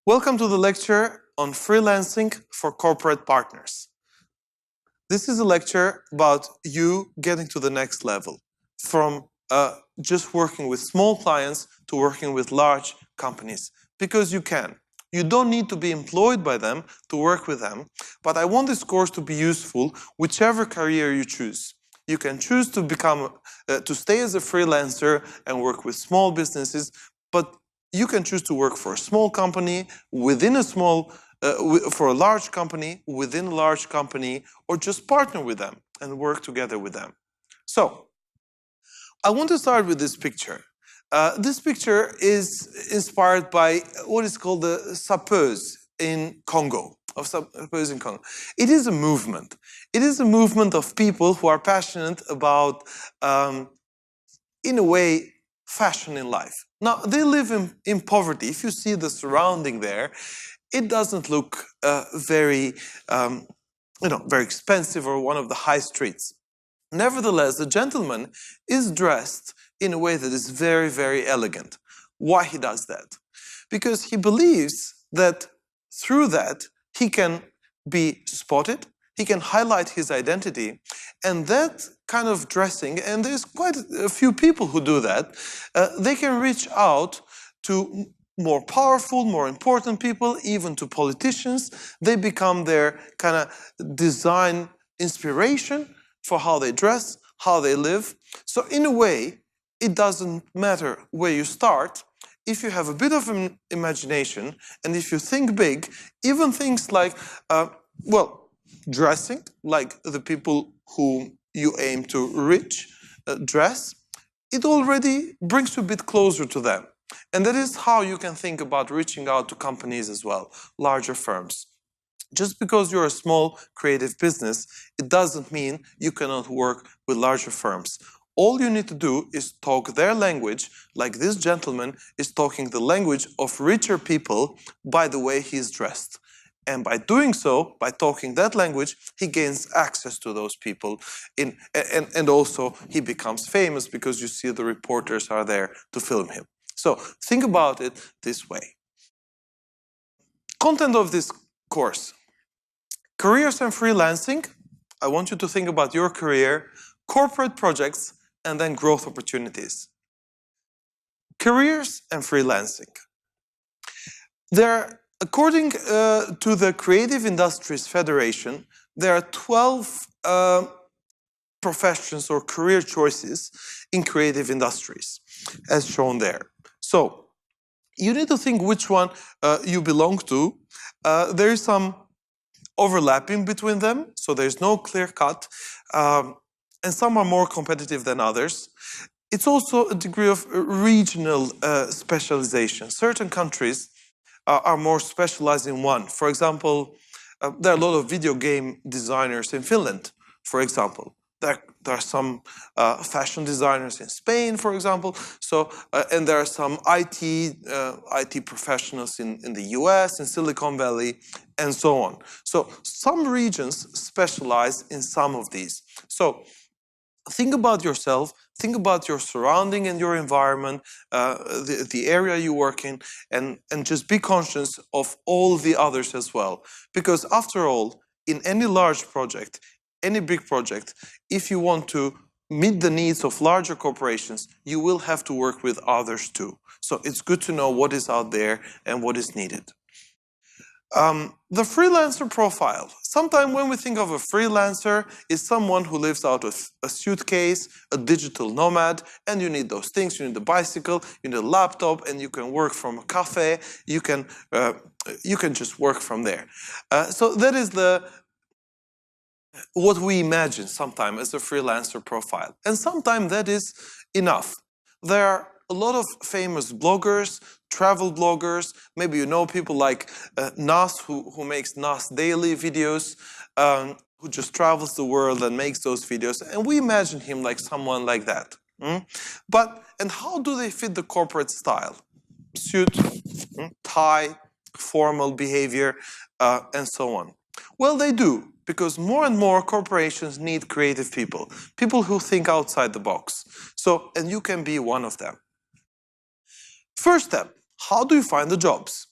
Welcome to the lecture on freelancing for corporate partners. This is a lecture about you getting to the next level, from just working with small clients to working with large companies, because you can. You don't need to be employed by them to work with them, but I want this course to be useful whichever career you choose. You can choose to to stay as a freelancer and work with small businesses, but you can choose to work for a small company, within a small, for a large company, within a large company, or just partner with them and work together with them. So, I want to start with this picture. This picture is inspired by what is called the sapeurs in Congo. It is a movement. It is a movement of people who are passionate about, in a way, fashion in life. Now, they live in poverty. If you see the surrounding there, it doesn't look very expensive or one of the high streets. Nevertheless, the gentleman is dressed in a way that is very, very elegant. Why he does that? Because he believes that through that, he can be spotted, he can highlight his identity, and that kind of dressing, and there's quite a few people who do that, they can reach out to more powerful, more important people, even to politicians. They become their kind of design inspiration for how they dress, how they live. So in a way, it doesn't matter where you start. If you have a bit of an imagination, and if you think big, even things like, dressing, like the people who you aim to reach dress, it already brings you a bit closer to them. And that is how you can think about reaching out to companies as well, larger firms. Just because you're a small creative business, it doesn't mean you cannot work with larger firms. All you need to do is talk their language, like this gentleman is talking the language of richer people by the way he's dressed. And by doing so, by talking that language, he gains access to those people. And also, he becomes famous because you see the reporters are there to film him. So think about it this way. Content of this course. Careers and freelancing. I want you to think about your career, corporate projects, and then growth opportunities. Careers and freelancing. According to the Creative Industries Federation, there are 12 professions or career choices in creative industries, as shown there. So, you need to think which one you belong to. There is some overlapping between them, so there's no clear cut, and some are more competitive than others. It's also a degree of regional specialization. Certain countries are more specialized in one. For example, there are a lot of video game designers in Finland, for example. There are some fashion designers in Spain, for example. So, and there are some IT professionals in the US, in Silicon Valley, and so on. So some regions specialize in some of these. So think about yourself, think about your surrounding and your environment, the area you work in, and just be conscious of all the others as well. Because after all, in any large project, any big project, if you want to meet the needs of larger corporations, you will have to work with others too. So it's good to know what is out there and what is needed. The freelancer profile. Sometimes when we think of a freelancer, it's someone who lives out of a suitcase, a digital nomad, and you need those things. You need a bicycle, you need a laptop, and you can work from a cafe. You can just work from there. So that is what we imagine sometimes as a freelancer profile. And sometimes that is enough. There are a lot of famous bloggers, travel bloggers. Maybe you know people like Nas, who makes Nas Daily videos, who just travels the world and makes those videos. And we imagine him like someone like that. And how do they fit the corporate style? Suit, tie, formal behavior, and so on. Well, they do, because more and more corporations need creative people, people who think outside the box. So, and you can be one of them. First step, how do you find the jobs?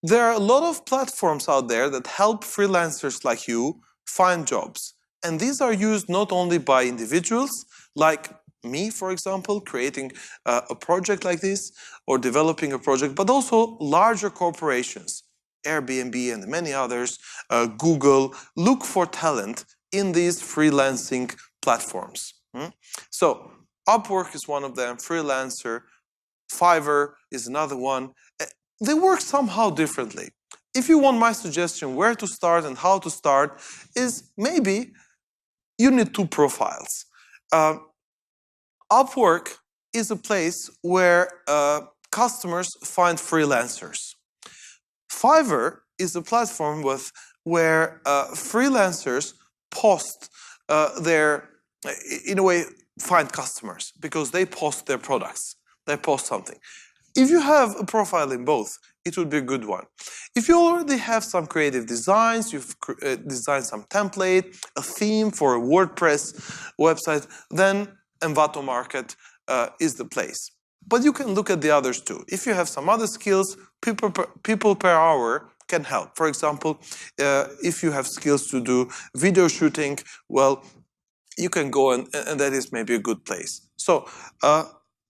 There are a lot of platforms out there that help freelancers like you find jobs. And these are used not only by individuals, like me, for example, creating a project like this or developing a project, but also larger corporations, Airbnb and many others, Google, look for talent in these freelancing platforms. So Upwork is one of them, Freelancer, Fiverr is another one. They work somehow differently. If you want my suggestion where to start and how to start, is maybe you need two profiles. Upwork is a place where customers find freelancers. Fiverr is a platform where freelancers post in a way, find customers because they post their products. They post something. If you have a profile in both, it would be a good one. If you already have some creative designs, you've designed some template, a theme for a WordPress website, then Envato Market is the place. But you can look at the others too. If you have some other skills, people per hour can help. For example, if you have skills to do video shooting, well, you can go and that is maybe a good place. So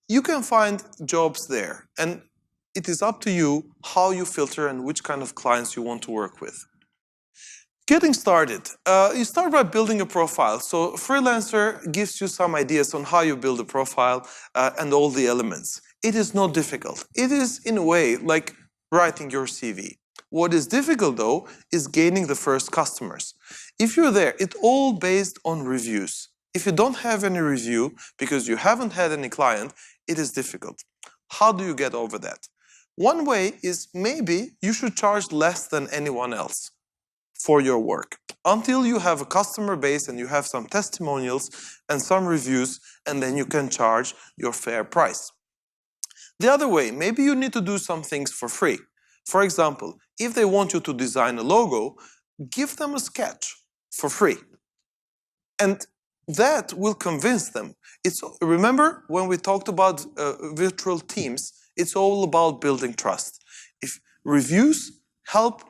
you can find jobs there, and it is up to you how you filter and which kind of clients you want to work with. Getting started. You start by building a profile. So Freelancer gives you some ideas on how you build a profile and all the elements. It is not difficult. It is, in a way, like writing your CV. What is difficult, though, is gaining the first customers. If you're there, it's all based on reviews. If you don't have any review, because you haven't had any client, it is difficult. How do you get over that? One way is maybe you should charge less than anyone else for your work until you have a customer base and you have some testimonials and some reviews, and then you can charge your fair price. The other way, maybe you need to do some things for free. For example, if they want you to design a logo, give them a sketch for free. And that will convince them. Remember when we talked about virtual teams, it's all about building trust. If reviews help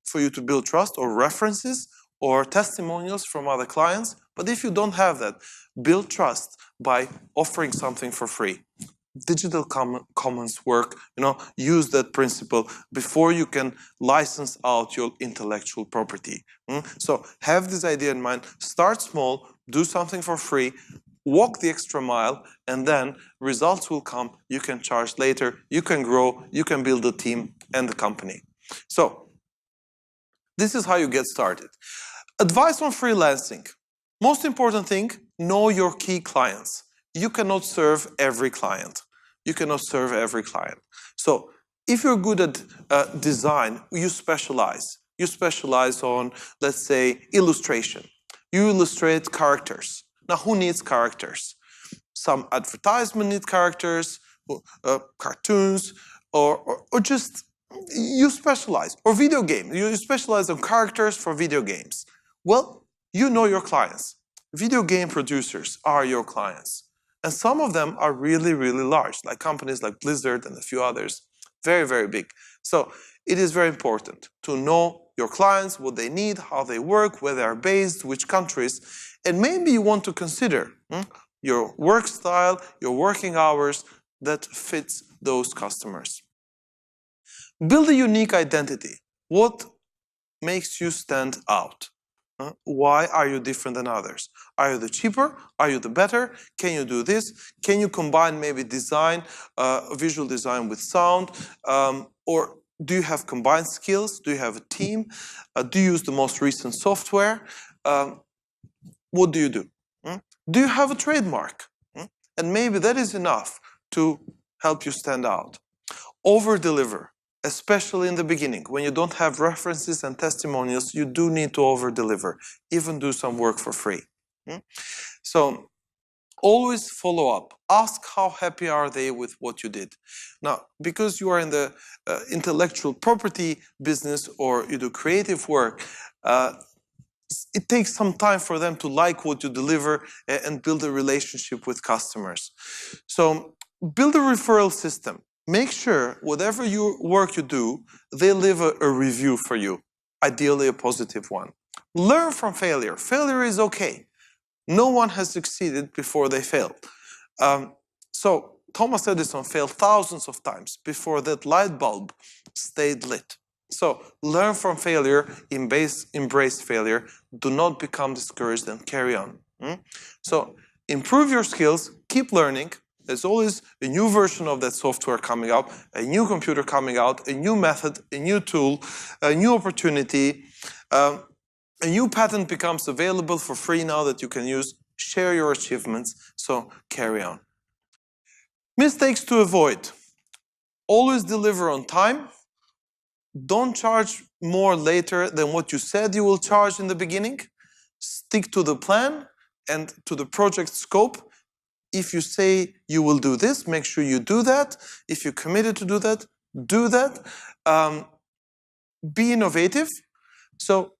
for you to build trust, or references or testimonials from other clients, but if you don't have that, build trust by offering something for free. Digital commons work, use that principle before you can license out your intellectual property. So have this idea in mind, start small, do something for free, walk the extra mile, and then results will come. You can charge later, you can grow, you can build a team and the company. So this is how you get started. Advice on freelancing. Most important thing, know your key clients. You cannot serve every client. You cannot serve every client. So if you're good at design, you specialize. You specialize on, let's say, illustration. You illustrate characters. Now, who needs characters? Some advertisement need characters, cartoons, or just you specialize. Or video game. You specialize on characters for video games. Well, you know your clients. Video game producers are your clients. And some of them are really, really large, like companies like Blizzard and a few others. Very, very big. So it is very important to know your clients, what they need, how they work, where they are based, which countries. And maybe you want to consider your work style, your working hours that fits those customers. Build a unique identity. What makes you stand out? Why are you different than others? Are you the cheaper? Are you the better? Can you do this? Can you combine maybe design, visual design with sound? Or do you have combined skills? Do you have a team? Do you use the most recent software? What do you do? Do you have a trademark? And maybe that is enough to help you stand out. Over-deliver. Especially in the beginning, when you don't have references and testimonials, you do need to over-deliver, even do some work for free. So always follow up. Ask how happy are they with what you did. Now, because you are in the intellectual property business or you do creative work, it takes some time for them to like what you deliver and build a relationship with customers. So build a referral system. Make sure whatever work you do, they leave a review for you, ideally a positive one. Learn from failure. Failure is okay. No one has succeeded before they failed. So Thomas Edison failed thousands of times before that light bulb stayed lit. So learn from failure, embrace failure, do not become discouraged and carry on. So improve your skills, keep learning. There's always a new version of that software coming up, a new computer coming out, a new method, a new tool, a new opportunity. A new patent becomes available for free now that you can use. Share your achievements, so carry on. Mistakes to avoid. Always deliver on time. Don't charge more later than what you said you will charge in the beginning. Stick to the plan and to the project scope. If you say you will do this, make sure you do that. If you're committed to do that, do that. Be innovative. So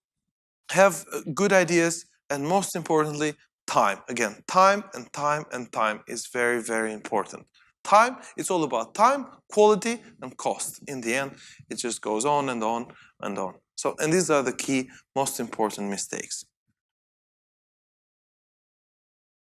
have good ideas, and most importantly, time. Again, time and time and time is very, very important. Time, it's all about time, quality, and cost. In the end, it just goes on and on and on. So, and these are the key, most important mistakes.